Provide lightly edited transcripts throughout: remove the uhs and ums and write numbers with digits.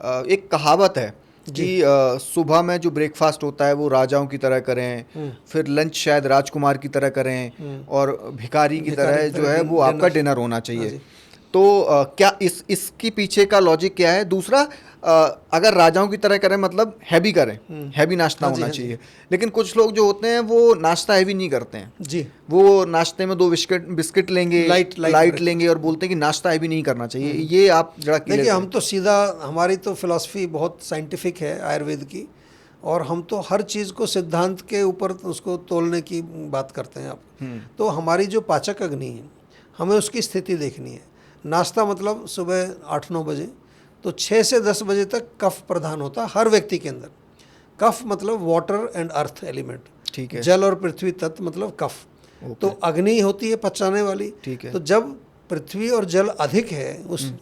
एक कहावत है कि सुबह में जो ब्रेकफास्ट होता है वो राजाओं की तरह करें, फिर लंच शायद राजकुमार की तरह करें, और भिखारी की तरह जो है वो आपका डिनर होना चाहिए। तो क्या इसकी पीछे का लॉजिक क्या है? दूसरा, अगर राजाओं की तरह करें मतलब हैवी करें, हैवी नाश्ता होना चाहिए। लेकिन कुछ लोग जो होते हैं वो नाश्ता हैवी नहीं करते हैं जी, वो नाश्ते में 2 बिस्किट लेंगे, लाइट लेंगे और बोलते हैं कि नाश्ता हैवी नहीं करना चाहिए। ये आप जरा देखिए, हम तो सीधा, हमारी तो फिलॉसफी बहुत साइंटिफिक है आयुर्वेद की, और हम तो हर चीज़ को सिद्धांत के ऊपर उसको तोलने की बात करते हैं। आप तो हमारी जो पाचक अग्नि है, हमें उसकी स्थिति देखनी है। नाश्ता मतलब सुबह 8-9 बजे, तो 6 से 10 बजे तक कफ प्रधान होता है हर व्यक्ति के अंदर। कफ मतलब वाटर एंड अर्थ एलिमेंट, ठीक है। जल और पृथ्वी तत्व मतलब कफ। तो अग्नि होती है पचाने वाली, ठीक है। तो जब पृथ्वी और जल अधिक है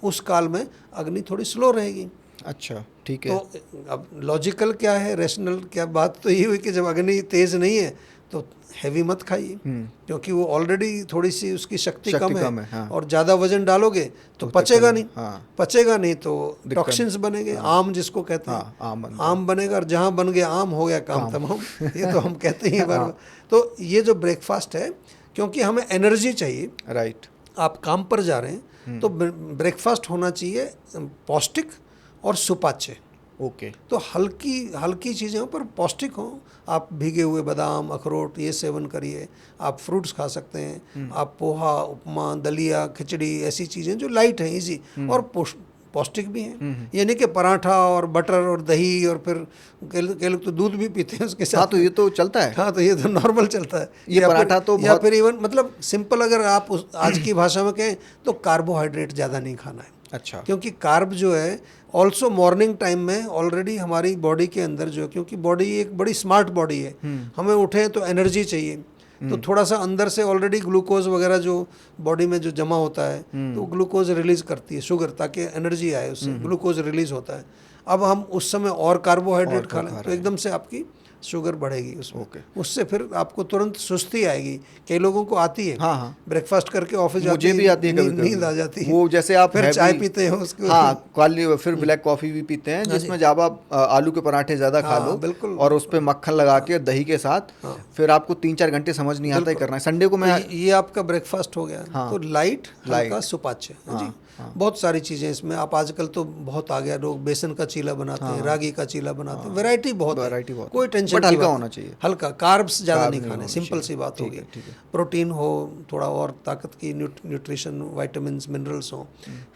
उस काल में अग्नि थोड़ी स्लो रहेगी। अच्छा, ठीक है। तो अब लॉजिकल क्या है, रैशनल क्या बात, तो ये हुई कि जब अग्नि तेज नहीं है तो हैवी मत खाइए, क्योंकि वो ऑलरेडी थोड़ी सी उसकी शक्ति कम है, हाँ। और ज़्यादा वजन डालोगे तो पचेगा नहीं। हाँ। पचेगा नहीं तो टॉक्सिन्स बनेंगे। हाँ। आम जिसको कहते हैं, हाँ, आम बनेगा, और जहाँ बन गया आम हो गया काम तमाम। ये तो हम कहते हैं बार बार। तो ये जो ब्रेकफास्ट है, क्योंकि हमें एनर्जी चाहिए, राइट, आप काम पर जा रहे हैं, तो ब्रेकफास्ट होना चाहिए पौष्टिक और सुपाच्य। ओके। तो हल्की चीज़ें पर पौष्टिक हों। आप भीगे हुए बादाम, अखरोट ये सेवन करिए। आप फ्रूट्स खा सकते हैं। आप पोहा, उपमा, दलिया, खिचड़ी, ऐसी चीज़ें जो लाइट हैं, इजी और पौष्टिक भी हैं। ये नहीं कि पराठा और बटर और दही, और फिर कई लोग तो दूध भी पीते हैं उसके साथ। हाँ, तो ये तो चलता है। हाँ, तो ये तो नॉर्मल चलता है। ये पराठा तो या फिर इवन मतलब सिंपल, अगर आप आज की भाषा में कहें तो कार्बोहाइड्रेट ज़्यादा नहीं खाना है। अच्छा। क्योंकि कार्ब जो है ऑल्सो मॉर्निंग टाइम में ऑलरेडी हमारी बॉडी के अंदर जो है, क्योंकि बॉडी एक बड़ी स्मार्ट बॉडी है, हमें उठे तो एनर्जी चाहिए, तो थोड़ा सा अंदर से ऑलरेडी ग्लूकोज वगैरह जो बॉडी में जो जमा होता है, तो ग्लूकोज रिलीज करती है शुगर, ताकि एनर्जी आए, उससे ग्लूकोज रिलीज होता है। अब हम उस समय और कार्बोहाइड्रेट खा लें तो एकदम से आपकी शुगर बढ़ेगी उसमें। उससे फिर आपको तुरंत सुस्ती आएगी। कई लोगों को आती है। हाँ। ब्रेकफास्ट करके ऑफिस जाते मुझे भी आती है, कभी नींद आ जाती है। वो जैसे आप फिर चाय पीते हैं उसको। हाँ, फिर ब्लैक कॉफ़ी भी पीते हैं, जिसमें जब आप आलू के पराठे ज़्यादा खा लो, बिल्कुल, और उस पर मक्खन लगा के दही के साथ, फिर आपको 3-4 घंटे समझ नहीं आता है करना है। संडे को मैं ये आपका ब्रेकफास्ट हो गया। तो लाइट हल्का सुपाच्य जी। बहुत सारी चीज़ें इसमें। आप आजकल तो बहुत आ गया, लोग बेसन का चीला बनाते हैं, रागी का चीला बनाते हैं, वैरायटी बहुत है, कोई टेंशन बट हल्का होना चाहिए। हल्का, कार्ब्स ज़्यादा नहीं खाने, सिंपल सी बात होगी। प्रोटीन हो, थोड़ा और ताकत की न्यूट्रिशन, वाइटामिन्स, मिनरल्स हो।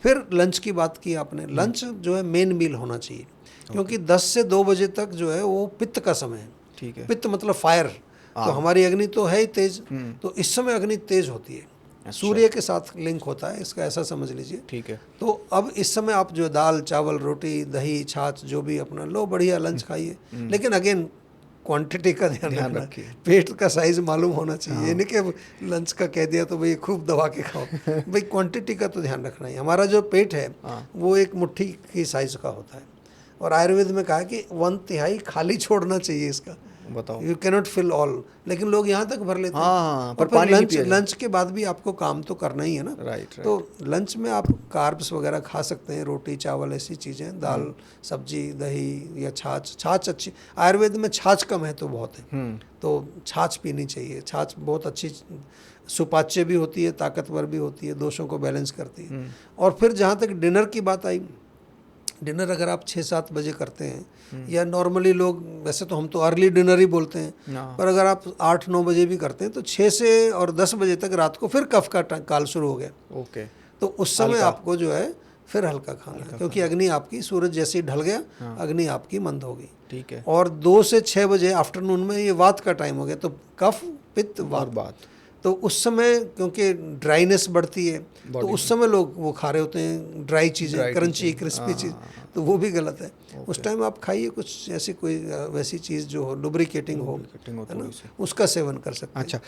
फिर लंच की बात की आपने। लंच जो है मेन मील होना चाहिए, क्योंकि 10 से 2 बजे तक जो है वो पित्त का समय है। ठीक है। पित्त मतलब फायर, तो हमारी अग्नि तो है ही तेज, तो इस समय अग्नि तेज होती है। सूर्य के साथ लिंक होता है इसका, ऐसा समझ लीजिए। ठीक है। तो अब इस समय आप जो दाल, चावल, रोटी, दही, छाछ जो भी अपना लो, बढ़िया लंच खाइए। लेकिन अगेन क्वांटिटी का ध्यान रखिए। पेट का साइज मालूम होना चाहिए। नहीं कि लंच का कह दिया तो भाई खूब दबा के खाओ। भाई क्वांटिटी का तो ध्यान रखना है। हमारा जो पेट है वो एक मुट्ठी की साइज का होता है, और आयुर्वेद में कहा कि 1/3 खाली छोड़ना चाहिए इसका। बताओ, यू कैनॉट फिल ऑल, लेकिन लोग यहाँ तक भर लेते हैं। हाँ, पर लंच के बाद भी आपको काम तो करना ही है ना। राइट। तो लंच में आप कार्ब्स वगैरह खा सकते हैं, रोटी, चावल, ऐसी चीज़ें, दाल, सब्जी, दही या छाछ अच्छी। आयुर्वेद में छाछ का महत्व बहुत है, तो छाछ पीनी चाहिए। छाछ बहुत अच्छी सुपाच्य भी होती है, ताकतवर भी होती है, दोषों को बैलेंस करती है। और फिर जहाँ तक डिनर की बात आई, डिनर अगर आप 6-7 बजे करते हैं, या नॉर्मली लोग, वैसे तो हम तो अर्ली डिनर ही बोलते हैं, पर अगर आप 8-9 बजे भी करते हैं तो 6 से और 10 बजे तक रात को फिर कफ का काल शुरू हो गया। ओके। तो उस समय आपको जो है फिर हल्का खाना है, क्योंकि अग्नि आपकी, सूरज जैसे ही ढल गया, अग्नि आपकी मंद होगी। ठीक है। और 2 से 6 बजे आफ्टरनून में ये वात का टाइम हो गया, तो कफ, पित्त, वात। तो उस समय क्योंकि ड्राइनेस बढ़ती है, तो उस समय लोग वो खा रहे होते हैं ड्राई चीज़ें, क्रंची, क्रिस्पी चीज़, तो वो भी गलत है। उस टाइम आप खाइए कुछ ऐसी कोई वैसी चीज़ जो हो, लुब्रिकेटिंग हो, है ना, उसका सेवन कर सकते हैं। अच्छा।